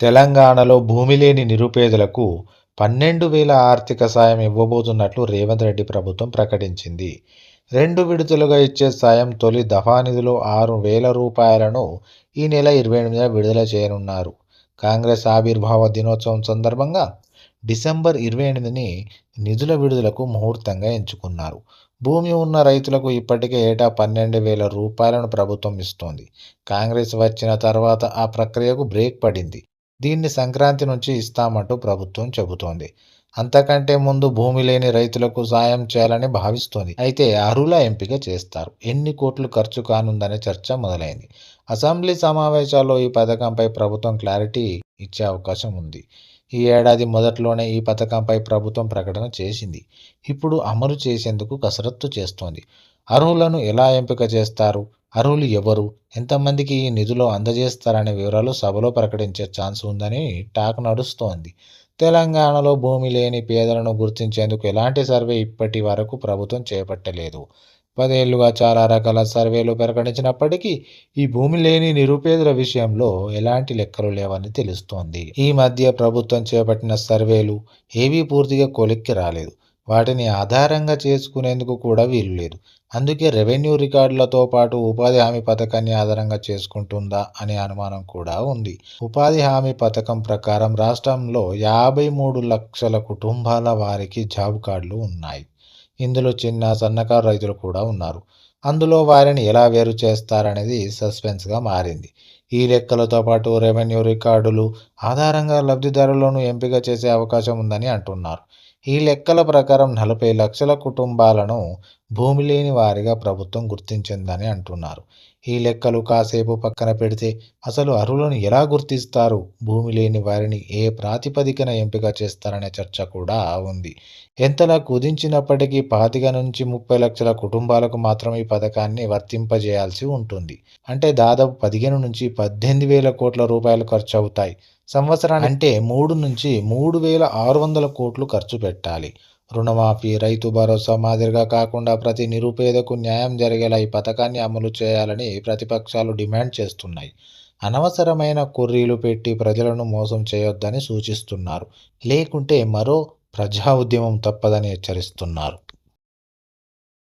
తెలంగాణలో భూమి లేని నిరుపేదలకు 12,000 ఆర్థిక సాయం ఇవ్వబోతున్నట్లు రేవంత్ రెడ్డి ప్రభుత్వం ప్రకటించింది. 2 విడతలుగా ఇచ్చే సాయం తొలి దఫా నిధిలో రూ. 6,000ను ఈ నెల 28న విడుదల చేయనున్నారు. కాంగ్రెస్ ఆవిర్భావ దినోత్సవం సందర్భంగా డిసెంబర్ 28ని నిధుల విడుదలకు ముహూర్తంగా ఎంచుకున్నారు. భూమి ఉన్న రైతులకు ఇప్పటికే ఏటా రూ. 12,000 ప్రభుత్వం ఇస్తోంది. కాంగ్రెస్ వచ్చిన తర్వాత ఆ ప్రక్రియకు బ్రేక్ పడింది. దీన్ని సంక్రాంతి నుంచి ఇస్తామంటూ ప్రభుత్వం చెబుతోంది. అంతకంటే ముందు భూమి లేని రైతులకు సాయం చేయాలని భావిస్తోంది. అయితే అర్హుల ఎంపిక చేస్తారు. ఎన్ని కోట్లు ఖర్చు కానుందనే చర్చ మొదలైంది. అసెంబ్లీ సమావేశాల్లో ఈ పథకంపై ప్రభుత్వం క్లారిటీ ఇచ్చే అవకాశం ఉంది. ఈ ఏడాది మొదట్లోనే ఈ పథకంపై ప్రభుత్వం ప్రకటన చేసింది. ఇప్పుడు అమలు చేసేందుకు కసరత్తు చేస్తోంది. అర్హులను ఎలా ఎంపిక చేస్తారు, అర్హులు ఎవరు, ఎంతమందికి ఈ నిధులు అందజేస్తారనే వివరాలు సభలో ప్రకటించే ఛాన్స్ ఉందని టాక్ నడుస్తోంది. తెలంగాణలో భూమి లేని పేదలను గుర్తించేందుకు ఎలాంటి సర్వే ఇప్పటి వరకు ప్రభుత్వం చేపట్టలేదు. 10 ఏళ్లుగా చాలా రకాల సర్వేలు ప్రకటించినప్పటికీ ఈ భూమి లేని నిరుపేదల విషయంలో ఎలాంటి లెక్కలు లేవని తెలుస్తోంది. ఈ మధ్య ప్రభుత్వం చేపట్టిన సర్వేలు ఏవీ పూర్తిగా కొలిక్కి రాలేదు. వాటిని ఆధారంగా చేసుకునేందుకు కూడా వీలు లేదు. అందుకే రెవెన్యూ రికార్డులతో పాటు ఉపాధి హామీ పథకాన్ని ఆధారంగా చేసుకుంటుందా అనే అనుమానం కూడా ఉంది. ఉపాధి హామీ పథకం ప్రకారం రాష్ట్రంలో 53 లక్షల కుటుంబాల వారికి జాబ్ కార్డులు ఉన్నాయి. ఇందులో చిన్న, సన్నకారు రైతులు కూడా ఉన్నారు. అందులో వారిని ఎలా వేరు చేస్తారనేది సస్పెన్స్గా మారింది. ఈ లెక్కలతో పాటు రెవెన్యూ రికార్డులు ఆధారంగా లబ్ధిదారులను ఎంపిక చేసే అవకాశం ఉందని అంటున్నారు. ఈ లెక్కల ప్రకారం 40 లక్షల కుటుంబాలను భూమి లేని వారిగా ప్రభుత్వం గుర్తించిందని అంటున్నారు. ఈ లెక్కలు కాసేపు పక్కన పెడితే అసలు అర్హులను ఎలా గుర్తిస్తారు, భూమి లేని వారిని ఏ ప్రాతిపదికన ఎంపిక చేస్తారనే చర్చ కూడా ఉంది. ఎంతలా కుదించినప్పటికీ 25 నుంచి 30 లక్షల కుటుంబాలకు మాత్రమే ఈ పథకాన్ని వర్తింపజేయాల్సి ఉంటుంది. అంటే దాదాపు 15 నుంచి 18,000 కోట్ల రూపాయలు ఖర్చు అవుతాయి. సంవత్సరానికి అంటే 3 నుంచి 3,600 కోట్లు ఖర్చు పెట్టాలి. రుణమాఫీ, రైతు భరోసా మాదిరిగా కాకుండా ప్రతి నిరుపేదకు న్యాయం జరిగేలా ఈ పథకాన్ని అమలు చేయాలని ప్రతిపక్షాలు డిమాండ్ చేస్తున్నాయి. అనవసరమైన కొర్రీలు పెట్టి ప్రజలను మోసం చేయొద్దని సూచిస్తున్నారు. లేకుంటే మరో ప్రజా ఉద్యమం తప్పదని హెచ్చరిస్తున్నారు.